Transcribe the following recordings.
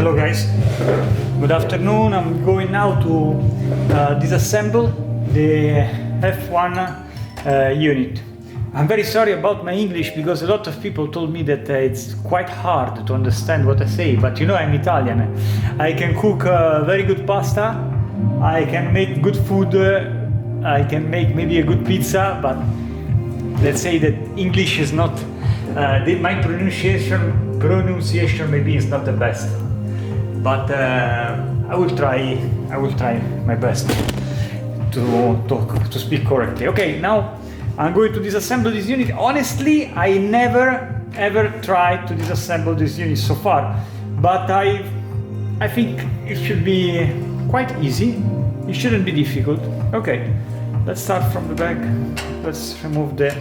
Hello guys, good afternoon. I'm going now to disassemble the F1 unit. I'm very sorry about my English because a lot of people told me that it's quite hard to understand what I say, but you know I'm Italian. I can cook very good pasta, I can make good food, I can make maybe a good pizza, but let's say that English is not, my pronunciation maybe is not the best, but I will try my best to speak correctly. Okay, now I'm going to disassemble this unit. Honestly, I never ever tried to disassemble this unit so far, but I think it should be quite easy. It shouldn't be difficult. Okay, let's start from the back. Let's remove the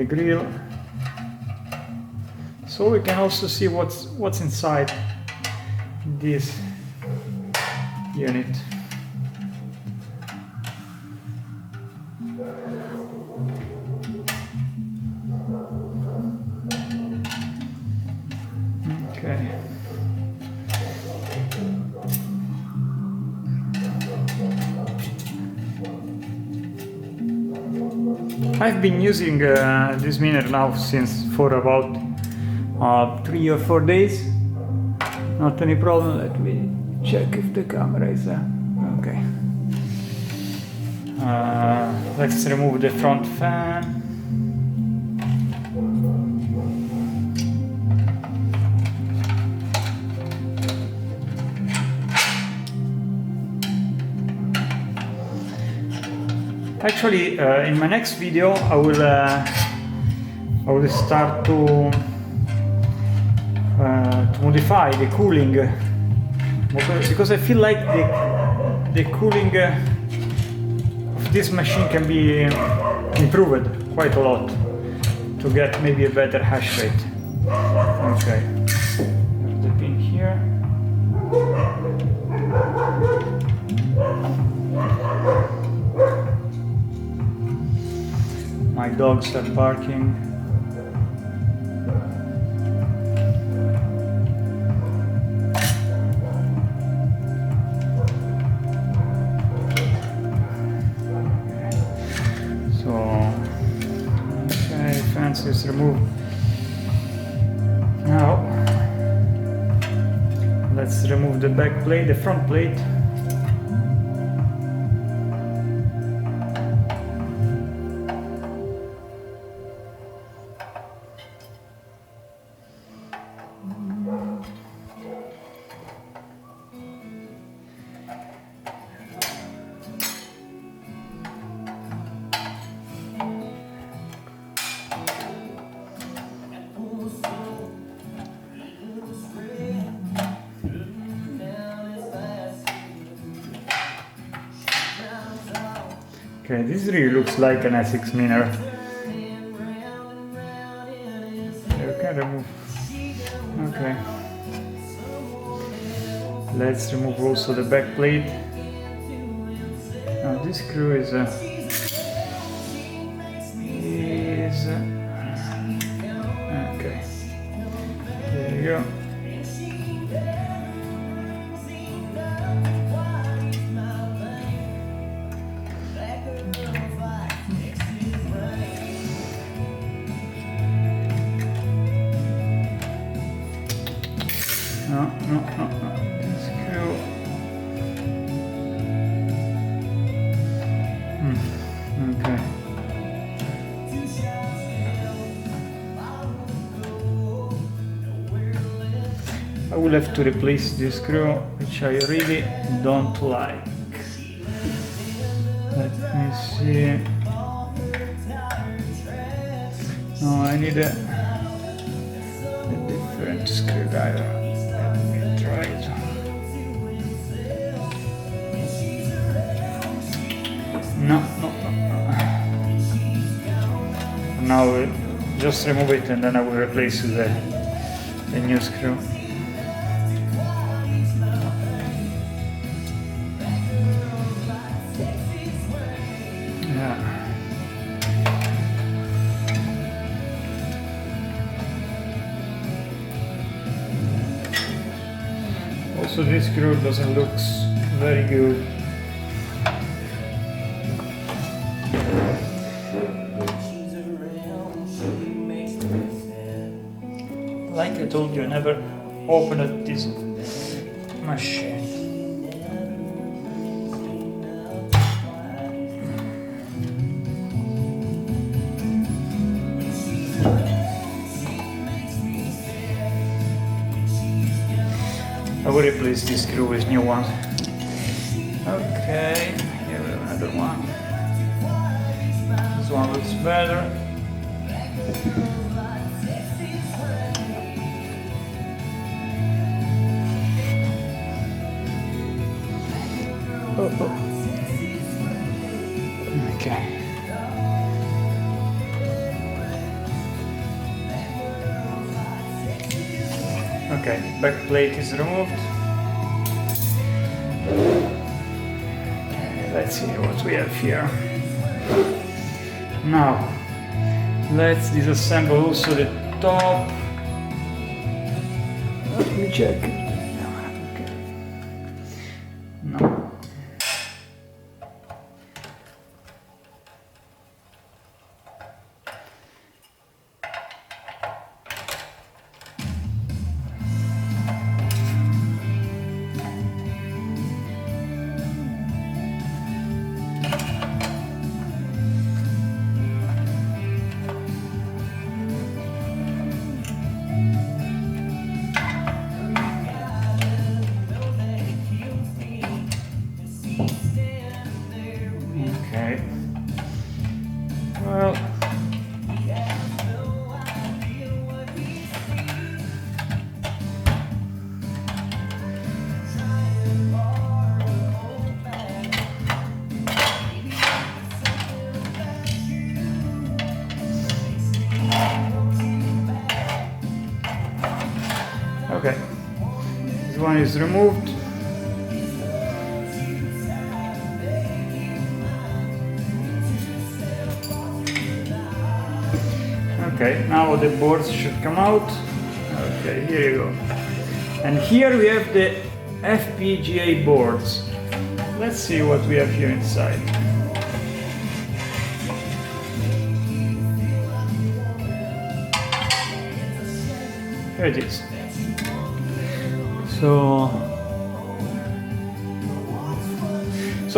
grill, so we can also see what's inside this unit. Okay. I've been using this miner now for about 3 or 4 days. Not any problem. Let me check if the camera is there. Okay. Let's remove the front fan. Actually, in my next video, I will start to modify the cooling, because I feel like the cooling of this machine can be improved quite a lot to get maybe a better hash rate. Okay, there's the pin here. My dogs are barking. So, okay, fence is removed. Now, let's remove the back plate, the front plate. Okay, this really looks like an SX miner. You can remove. Okay. Let's remove also the back plate. Now this screw is okay. There you go. No. Screw. Okay. I will have to replace this screw, which I really don't like. Let me see. No, I need a different screwdriver. Right. No. Now we'll just remove it and then I will replace with the new screw. Yeah. Also this screw doesn't look very good. Like I told you, I never opened this machine. I will replace this screw with new one. Okay, here we have another one. This one looks better. Okay. Okay, back plate is removed. Let's see what we have here. Now, let's disassemble also the top. Let me check. Okay. No. Okay. Well, okay. This one is removed. Okay, now the boards should come out. Okay, here you go. And here we have the FPGA boards. Let's see what we have here inside. Here it is. So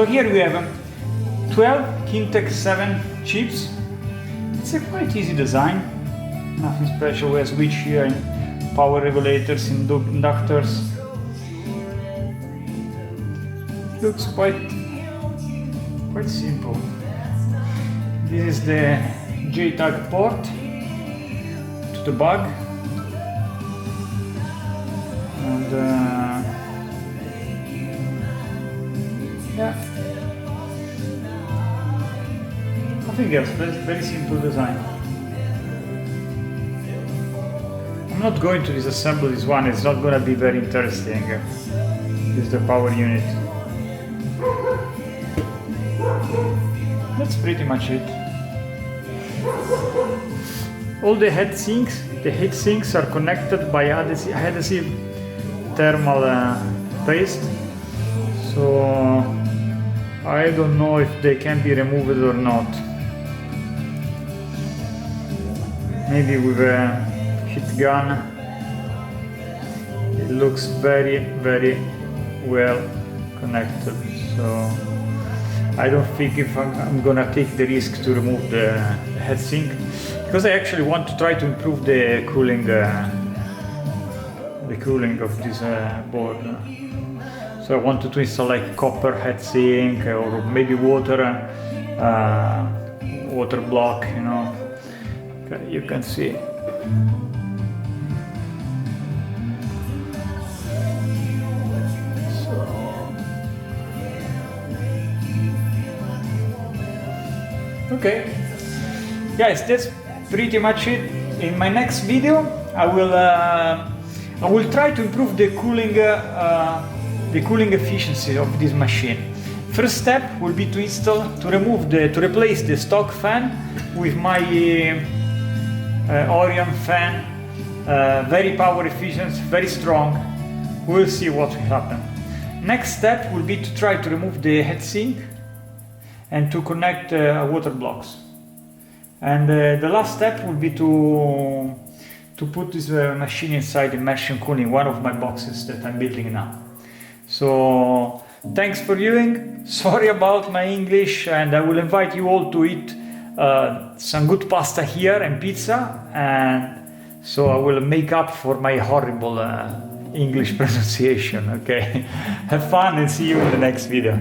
here we have 12 Kintex 7 chips. It's a quite easy design, nothing special. We have switch here, and power regulators, inductors. Looks quite simple. This is the JTAG port to the bug, and yeah. Nothing else, very simple design. I'm not going to disassemble this one, it's not going to be very interesting. This is the power unit. That's pretty much it. All the heat sinks are connected by adhesive thermal paste. So I don't know if they can be removed or not. Maybe with a heat gun. It looks very well connected, so I don't think if I'm gonna take the risk to remove the heatsink, because I actually want to try to improve the cooling of this board. So I wanted to install like copper heatsink or maybe water block, you know. Okay, you can see. Okay, guys, that's pretty much it. In my next video, I will try to improve the cooling efficiency of this machine. First step will be to replace the stock fan with my Orion fan, very power efficient, very strong, We'll see what will happen. Next step will be to try to remove the heatsink and to connect water blocks. And the last step will be to put this machine inside immersion cooling, one of my boxes that I'm building now. So thanks for viewing. Sorry about my English, and I will invite you all to eat some good pasta here and pizza, and so I will make up for my horrible English pronunciation. Okay, have fun and see you in the next video.